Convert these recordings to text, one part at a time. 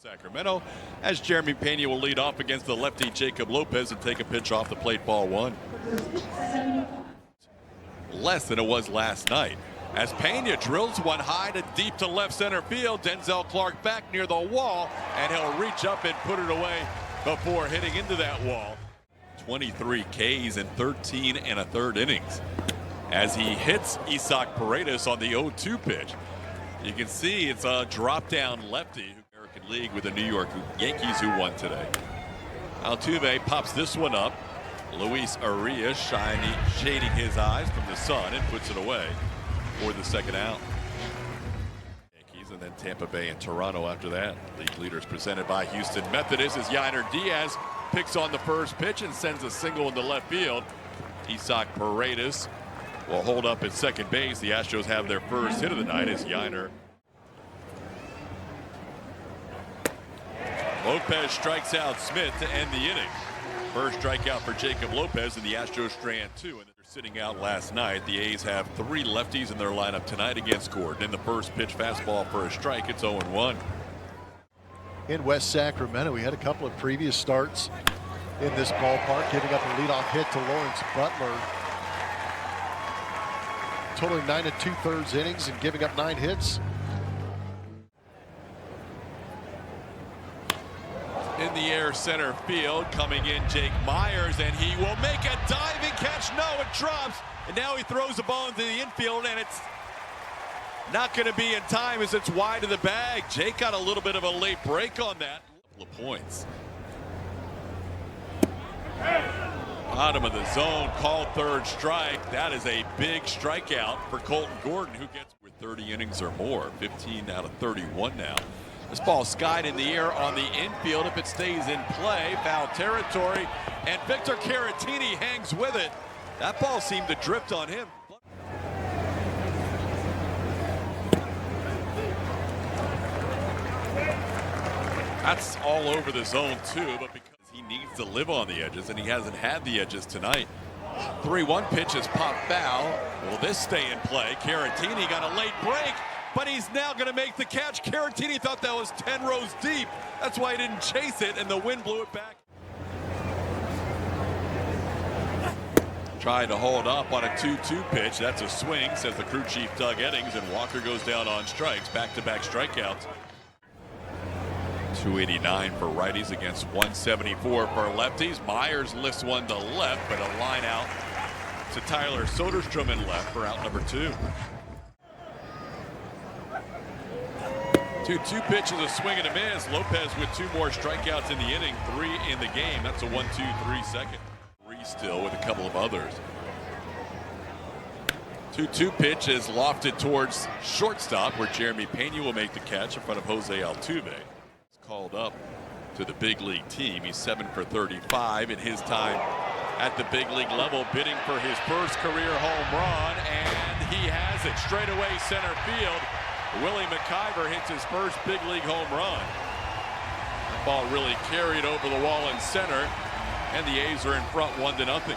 Sacramento, as Jeremy Peña will lead off against the lefty Jacob Lopez and take a pitch off the plate, ball one. Less than it was last night, as Peña drills one high to deep to left center field. Denzel Clark back near the wall, and he'll reach up and put it away before hitting into that wall. 23 Ks in 13 1/3 innings, as he hits Isaac Paredes on the 0-2 pitch. You can see it's a drop-down lefty. American League with the New York Yankees, who won today. Altuve pops this one up. Luis Arias shading his eyes from the sun and puts it away for the second out. Yankees, and then Tampa Bay and Toronto after that. League leaders presented by Houston Methodist, as Yainer Diaz picks on the first pitch and sends a single into left field. Isaac Paredes will hold up at second base. The Astros have their first hit of the night as Yainer. Lopez strikes out Smith to end the inning. First strikeout for Jacob Lopez, and the Astros strand two. And they're sitting out last night. The A's have three lefties in their lineup tonight against Gordon. In the first pitch, fastball for a strike. It's 0-1. In West Sacramento, we had a couple of previous starts in this ballpark, giving up a leadoff hit to Lawrence Butler, totaling 9 2/3 innings and giving up 9 hits. In the air center field, coming in Jake Myers, and he will make a diving catch. No, it drops, and now he throws the ball into the infield, and it's not going to be in time as it's wide of the bag. Jake got a little bit of a late break on that. A couple of points. Bottom of the zone, called third strike. That is a big strikeout for Colton Gordon, who gets with 30 innings or more. 15 out of 31 now. This ball skied in the air on the infield. If it stays in play, foul territory, and Victor Caratini hangs with it. That ball seemed to drift on him. That's all over the zone too, but because he needs to live on the edges, and he hasn't had the edges tonight. 3-1 pitch is popped foul. Will this stay in play? Caratini got a late break, but he's now going to make the catch. Caratini thought that was 10 rows deep. That's why he didn't chase it, and the wind blew it back. Tried to hold up on a 2-2 pitch. That's a swing, says the crew chief Doug Eddings, and Walker goes down on strikes. Back-to-back strikeouts. 289 for righties against 174 for lefties. Myers lifts one to left, but a line out to Tyler Soderstrom in left for out number 2. 2-2 pitch is a swing and a miss. Lopez with 2 more strikeouts in the inning, 3 in the game. That's a 1-2-3 second. 3 still with a couple of others. 2-2 pitch is lofted towards shortstop, where Jeremy Peña will make the catch in front of Jose Altuve. Called up to the big league team. He's 7 for 35 in his time at the big league level, bidding for his first career home run, and he has it. Straightaway center field. Willie McIver hits his first big league home run. The ball really carried over the wall in center, and the A's are in front 1-0.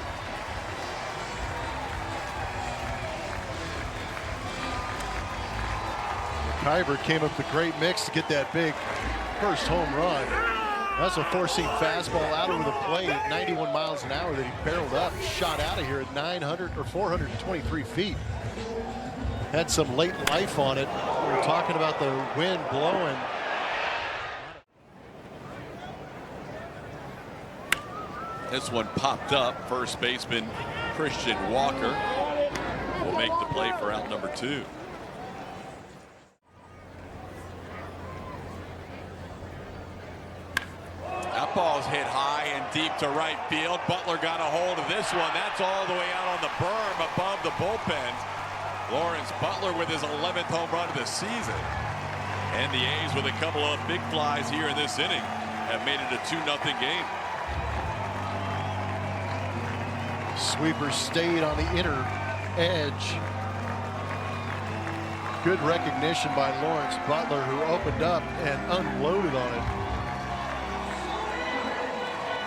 McIver came up with a great mix to get that big first home run. That's a four-seam fastball out over the plate at 91 miles an hour that he barreled up, shot out of here at 423 feet. Had some late life on it. We were talking about the wind blowing. This one popped up. First baseman Christian Walker will make the play for out number 2. That ball's hit high and deep to right field. Butler got a hold of this one. That's all the way out on the berm above the bullpen. Lawrence Butler with his 11th home run of the season. And the A's, with a couple of big flies here in this inning, have made it a 2-0 game. Sweeper stayed on the inner edge. Good recognition by Lawrence Butler, who opened up and unloaded on it.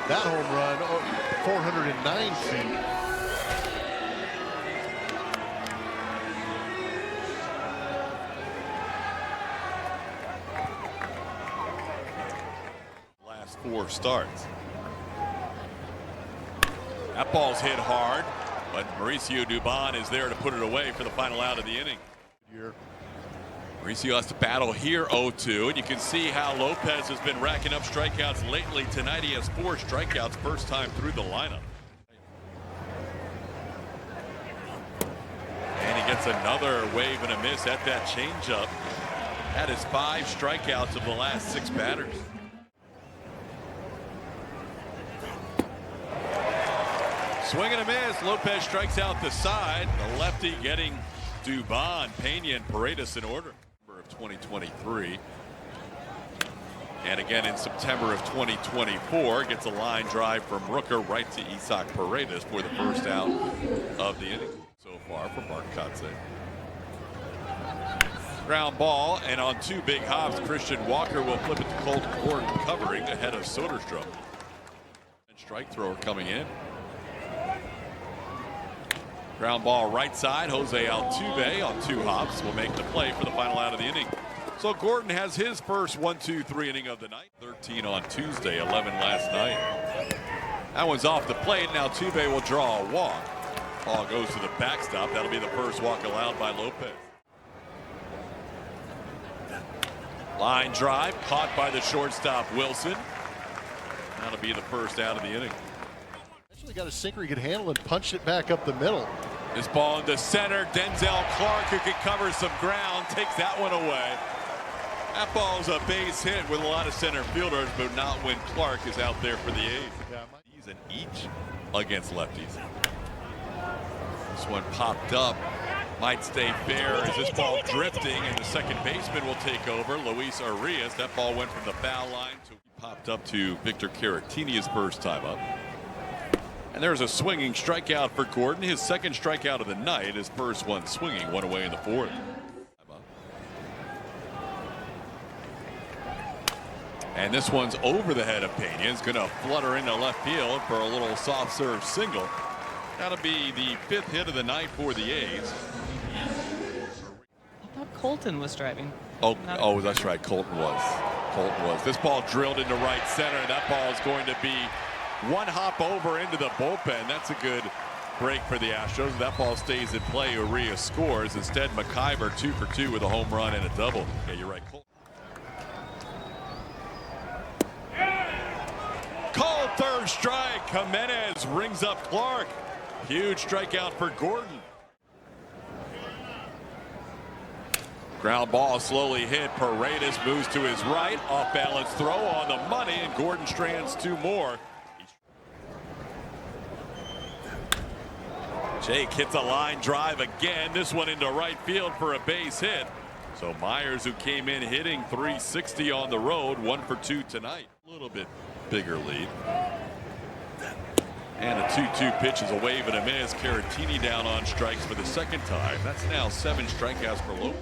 That home run, 409 feet. 4 starts. That ball's hit hard, but Mauricio Dubon is there to put it away for the final out of the inning. Mauricio has to battle here 0-2, and you can see how Lopez has been racking up strikeouts lately. Tonight he has 4 strikeouts, first time through the lineup. And he gets another wave and a miss at that changeup. That is 5 strikeouts of the last 6 batters. Swing and a miss. Lopez strikes out the side. The lefty getting Dubon, Peña, and Paredes in order. Of 2023. And again in September of 2024, gets a line drive from Rooker right to Isaac Paredes for the first out of the inning so far for Mark Kurtz. Ground ball, and on 2 big hops, Christian Walker will flip it to Colton Gordon, covering ahead of Soderstrom. And strike thrower coming in. Ground ball right side. Jose Altuve on 2 hops will make the play for the final out of the inning. So Gordon has his first 1-2-3 inning of the night. 13 on Tuesday, 11 last night. That one's off the plate. Now Altuve will draw a walk. Ball goes to the backstop. That'll be the first walk allowed by Lopez. Line drive caught by the shortstop Wilson. That'll be the first out of the inning. Actually got a sinker he could handle and punched it back up the middle. This ball into center. Denzel Clark, who can cover some ground, takes that one away. That ball's a base hit with a lot of center fielders, but not when Clark is out there for the A's. He's an each against lefties. This one popped up. Might stay fair as this ball drifting, and the second baseman will take over, Luis Arias. That ball went from the foul line to popped up to Victor Caratini his first time up. And there's a swinging strikeout for Gordon, his second strikeout of the night, his first one swinging, one away in the 4th. And this one's over the head of Peña. It's going to flutter into left field for a little soft serve single. That'll be the 5th hit of the night for the A's. I thought Colton was driving. Oh, that's right. Colton was. This ball drilled into right center. That ball is going to be 1 hop over into the bullpen. That's a good break for the Astros. That ball stays in play. Urias scores. Instead, McIver 2 for 2 with a home run and a double. Yeah, you're right. Called third strike. Jimenez rings up Clark. Huge strikeout for Gordon. Ground ball slowly hit. Paredes moves to his right. Off balance throw on the money, and Gordon strands 2 more. Jake hits a line drive again. This one into right field for a base hit. So Myers, who came in hitting .360 on the road, 1 for 2 tonight. A little bit bigger lead. And a 2-2 pitch is a wave and a miss. Caratini down on strikes for the second time. That's now 7 strikeouts for Lopez.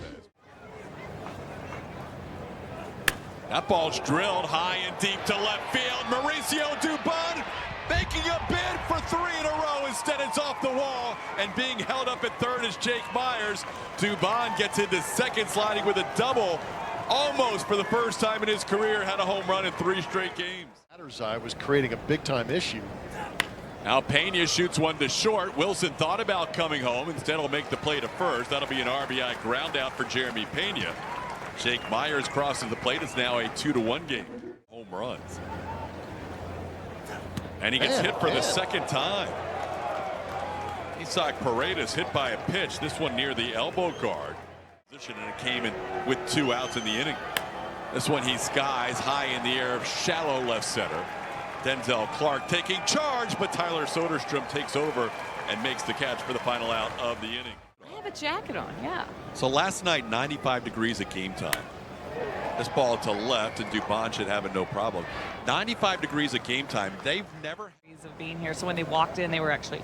That ball's drilled high and deep to left field. Mauricio Dubon making a bid for 3 in a row. Instead, it's off the wall, and being held up at third is Jake Myers. Dubon gets into second, sliding with a double. Almost for the first time in his career had a home run in 3 straight games. Batter's eye was creating a big-time issue. Now Peña shoots one to short. Wilson thought about coming home. Instead, he'll make the play to first. That'll be an RBI ground out for Jeremy Peña. Jake Myers crosses the plate. It's now a 2-1 game. Home runs. And he gets hit for the second time. Isaac Paredes hit by a pitch. This one near the elbow guard. And it came in with 2 outs in the inning. This one he skies high in the air, shallow left center. Denzel Clark taking charge, but Tyler Soderstrom takes over and makes the catch for the final out of the inning. I have a jacket on, yeah. So last night, 95 degrees at game time. This ball to left, and Dubon should have it no problem. 95 degrees at game time. They've never of being here. So when they walked in, they were actually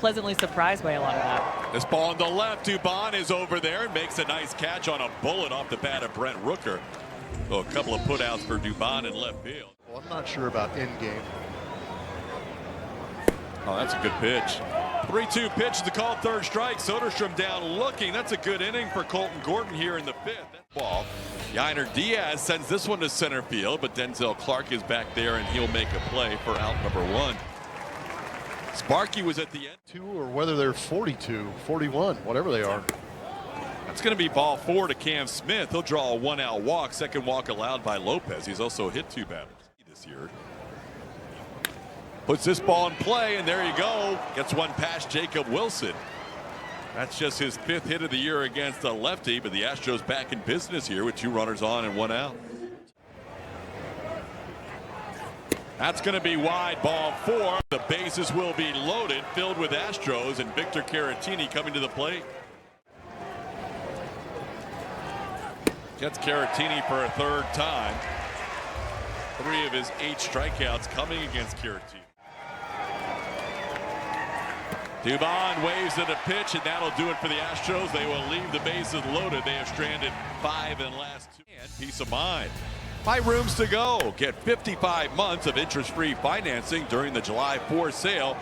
pleasantly surprised by a lot of that. This ball on the left. Dubon is over there and makes a nice catch on a bullet off the bat of Brent Rooker. So a couple of putouts for Dubon in left field. Well, I'm not sure about in game. Oh, that's a good pitch. 3-2 pitch is the called third strike. Soderstrom down looking. That's a good inning for Colton Gordon here in the fifth. Ball. Yainer Diaz sends this one to center field, but Denzel Clark is back there and he'll make a play for out number 1. Sparky was at the end. 2 or whether they're 42, 41, whatever they are. That's going to be ball 4 to Cam Smith. He'll draw a 1-out walk. Second walk allowed by Lopez. He's also hit 2 batters this year. Puts this ball in play, and there you go. Gets one past Jacob Wilson. That's just his 5th hit of the year against a lefty, but the Astros back in business here with 2 runners on and 1 out. That's going to be wide, ball 4. The bases will be loaded, filled with Astros, and Victor Caratini coming to the plate. Gets Caratini for a 3rd time. 3 of his 8 strikeouts coming against Caratini. Dubon waves at a pitch, and that'll do it for the Astros. They will leave the bases loaded. They have stranded 5 in the last 2. And peace of mind. Buy rooms to go. Get 55 months of interest-free financing during the July 4th sale.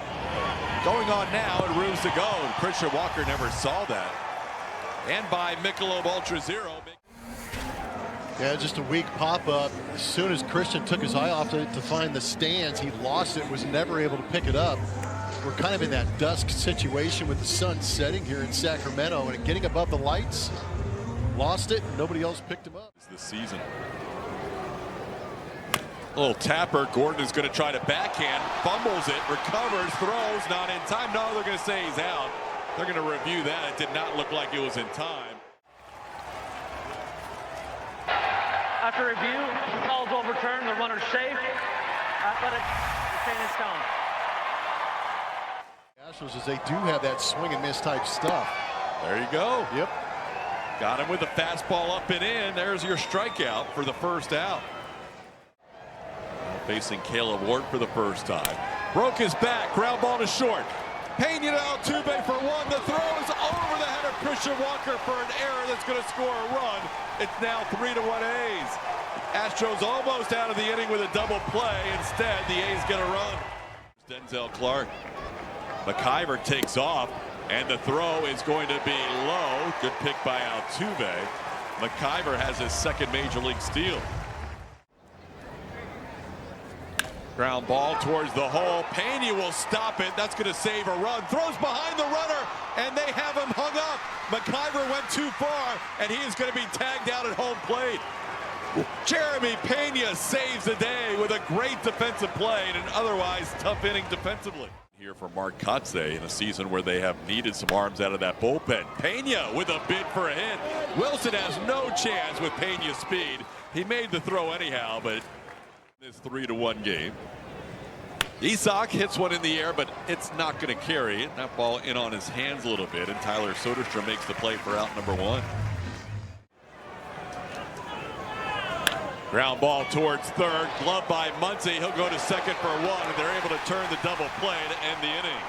Going on now at Rooms to Go, and Christian Walker never saw that. And buy Michelob Ultra Zero. Yeah, just a weak pop-up. As soon as Christian took his eye off it to find the stands, he lost it, was never able to pick it up. We're kind of in that dusk situation with the sun setting here in Sacramento, and getting above the lights, lost it, and nobody else picked him up. This season. Little tapper. Gordon is going to try to backhand, fumbles it, recovers, throws, not in time. No, they're going to say he's out. They're going to review that. It did not look like it was in time. After review, the call is overturned. The runner's safe. Athletics retain its count. Astros, as they do have that swing and miss type stuff. There you go. Yep. Got him with a fastball up and in. There's your strikeout for the 1st out. Facing Caleb Ward for the 1st time. Broke his back. Ground ball to short. Peña to Altuve for 1. The throw is over the head of Christian Walker for an error that's going to score a run. It's now 3-1 A's. Astros almost out of the inning with a double play. Instead, the A's get a run. Denzel Clark. McIver takes off, and the throw is going to be low. Good pick by Altuve. McIver has his 2nd major league steal. Ground ball towards the hole. Peña will stop it. That's going to save a run. Throws behind the runner, and they have him hung up. McIver went too far, and he is going to be tagged out at home plate. Jeremy Peña saves the day with a great defensive play and an otherwise tough inning defensively. Here for Mark Kotze in a season where they have needed some arms out of that bullpen. Peña with a bid for a hit. Wilson has no chance with Peña's speed. He made the throw anyhow, but this 3-1 game. Isak hits one in the air, but it's not going to carry it. That ball in on his hands a little bit, and Tyler Soderstrom makes the play for out number 1. Ground ball towards 3rd, glove by Muncy. He'll go to 2nd for 1, and they're able to turn the double play to end the inning.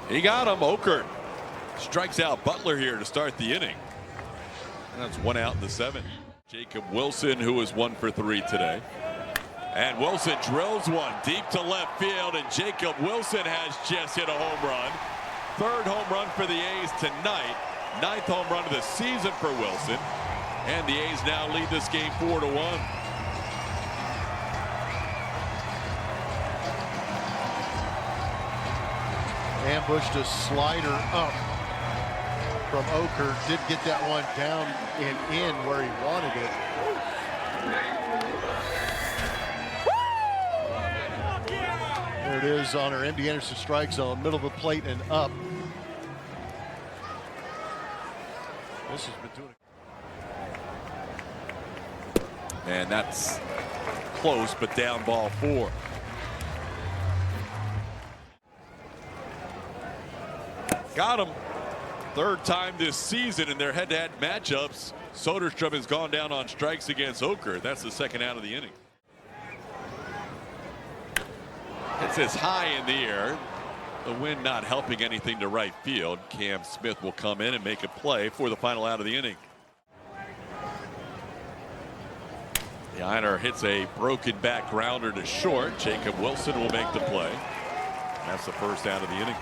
He got him. Okert strikes out Butler here to start the inning. And that's 1 out in the 7th. Jacob Wilson, who was 1 for 3 today. And Wilson drills one deep to left field, and Jacob Wilson has just hit a home run. 3rd home run for the A's tonight. 9th home run of the season for Wilson. And the A's now lead this game 4-1. Ambushed a slider up from Oker. Did get that one down and in where he wanted it. There it is on our MD Anderson strike zone, middle of the plate and up. This has been doing it. And that's close, but down ball 4. Got him. 3rd time this season in their head-to-head matchups. Soderstrom has gone down on strikes against Oker. That's the 2nd out of the inning. It says high in the air. The wind not helping anything to right field. Cam Smith will come in and make a play for the final out of the inning. The Einer hits a broken back grounder to short. Jacob Wilson will make the play. That's the first out of the inning.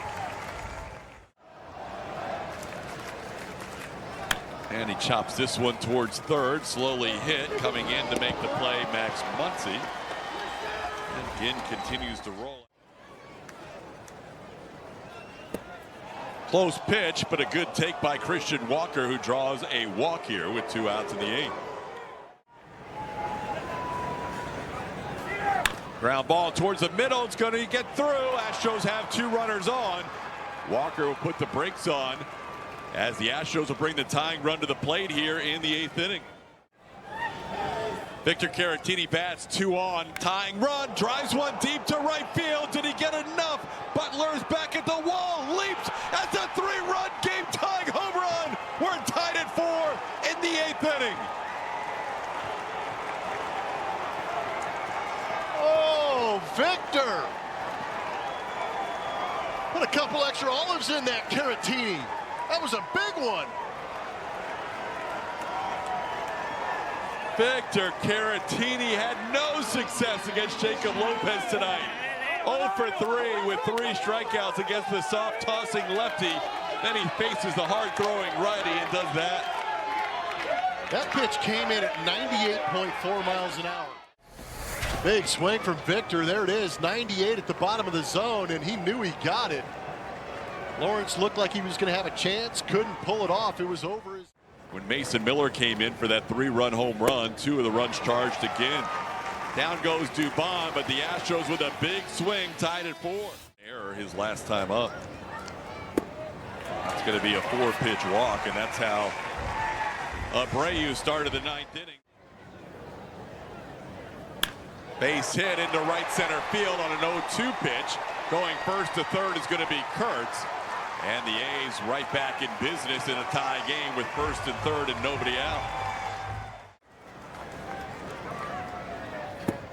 And he chops this one towards third. Slowly hit. Coming in to make the play, Max Muncy. And again continues to roll. Close pitch, but a good take by Christian Walker, who draws a walk here with 2 outs in the 8th. Ground ball towards the middle. It's going to get through. Astros have 2 runners on. Walker will put the brakes on as the Astros will bring the tying run to the plate here in the 8th inning. Victor Caratini bats 2 on. Tying run. Drives one deep to right field. Did he get enough? Butler's back at the wall. Leaps. That's a 3-run game-tying home run. We're tied at 4 in the 8th inning. Oh, Victor! Put a couple extra olives in that Caratini. That was a big one. Victor Caratini had no success against Jacob Lopez tonight. 0 for 3 with 3 strikeouts against the soft-tossing lefty. Then he faces the hard-throwing righty and does that. That pitch came in at 98.4 miles an hour. Big swing from Victor. There it is, 98 at the bottom of the zone, and he knew he got it. Lawrence looked like he was going to have a chance, couldn't pull it off. It was over his. When Mason Miller came in for that 3-run home run, 2 of the runs charged again. Down goes Dubon, but the Astros with a big swing tied at 4. Error his last time up. It's going to be a 4-pitch walk, and that's how Abreu started the 9th inning. Base hit into right center field on an 0-2 pitch. Going first to third is going to be Kurtz. And the A's right back in business in a tie game with first and third and nobody out.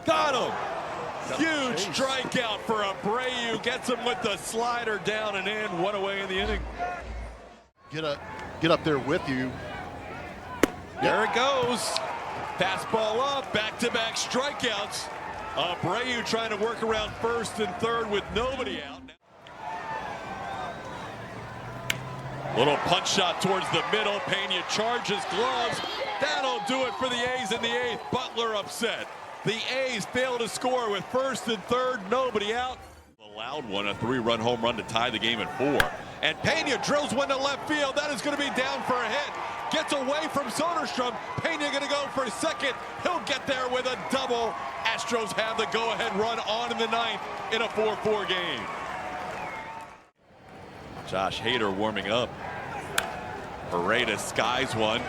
Got him! Huge strikeout for Abreu. Gets him with the slider down and in. 1 away in the inning. Get up there with you. There it goes. Fastball up. Back-to-back strikeouts. Abreu trying to work around first and third with nobody out. Little punch shot towards the middle. Peña charges, gloves. That'll do it for the A's in the 8th. Butler upset. The A's fail to score with first and third, nobody out. A loud one, a 3-run home run to tie the game at 4. And Peña drills one to left field. That is going to be down for a hit. Gets away from Soderstrom. Peña going to go for a second. He'll get there with a double. Astros have the go-ahead run on in the 9th in a 4-4 game. Josh Hader warming up. Paredes skies one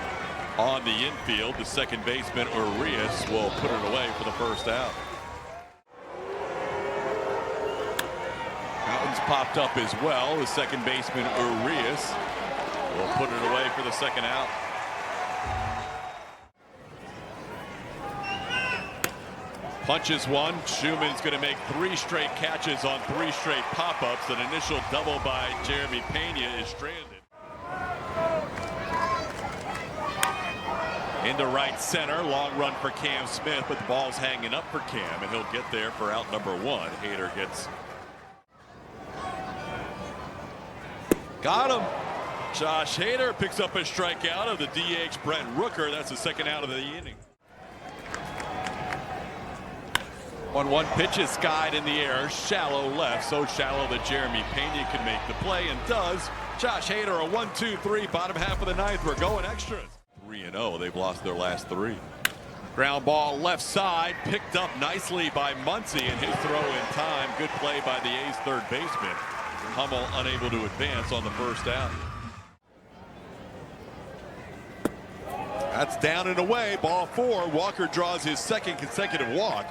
on the infield. The second baseman, Urias, will put it away for the first out. Mountains popped up as well. The second baseman, Urias, will put it away for the second out. Punches one. Schuman's going to make 3 straight catches on 3 straight pop-ups. An initial double by Jeremy Peña is stranded. Into right center. Long run for Cam Smith, but the ball's hanging up for Cam, and he'll get there for out number 1. Hader gets. Got him. Josh Hader picks up a strikeout of the DH Brent Rooker. That's the second out of the inning. 1-1 pitch is skied in the air, shallow left, so shallow that Jeremy Peña can make the play, and does. Josh Hader, a 1-2-3, bottom half of the 9th. We're going extras. 3-0. They've lost their last 3. Ground ball left side, picked up nicely by Muncy, and his throw in time. Good play by the A's third baseman. Hummel unable to advance on the first out. That's down and away. Ball 4. Walker draws his second consecutive walk.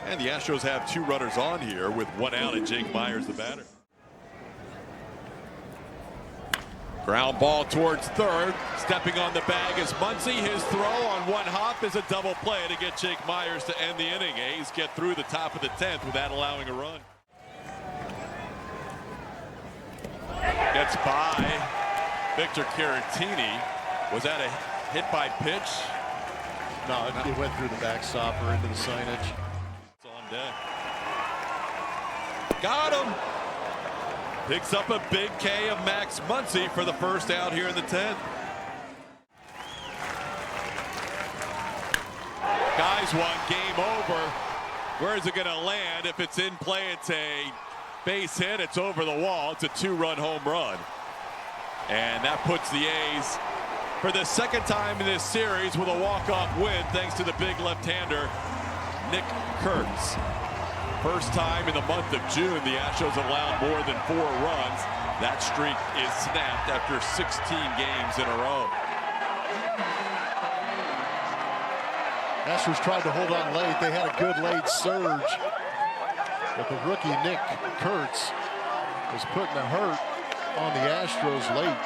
And the Astros have 2 runners on here with 1 out and Jake Myers the batter. Ground ball towards third. Stepping on the bag is Muncy. His throw on 1 hop is a double play to get Jake Myers to end the inning. A's get through the top of the 10th without allowing a run. Gets by Victor Caratini. Was that a hit by pitch? No, it went through the backstop or into the signage. It's on deck. Got him. Picks up a big K of Max Muncy for the first out here in the 10th. Guys won, game over. Where is it going to land? If it's in play, it's a base hit. It's over the wall. It's a 2-run home run. And that puts the A's for the second time in this series with a walk-off win thanks to the big left-hander, Kurtz. First time in the month of June the Astros allowed more than 4 runs. That streak is snapped after 16 games in a row. Astros tried to hold on late. They had a good late surge. But the rookie Kurtz was putting a hurt on the Astros late.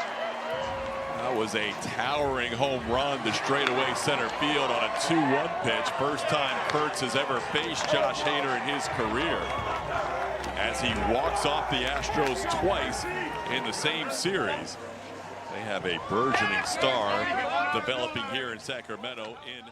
That was a towering home run to straightaway center field on a 2-1 pitch. First time Kurtz has ever faced Josh Hader in his career, as he walks off the Astros twice in the same series. They have a burgeoning star developing here in Sacramento in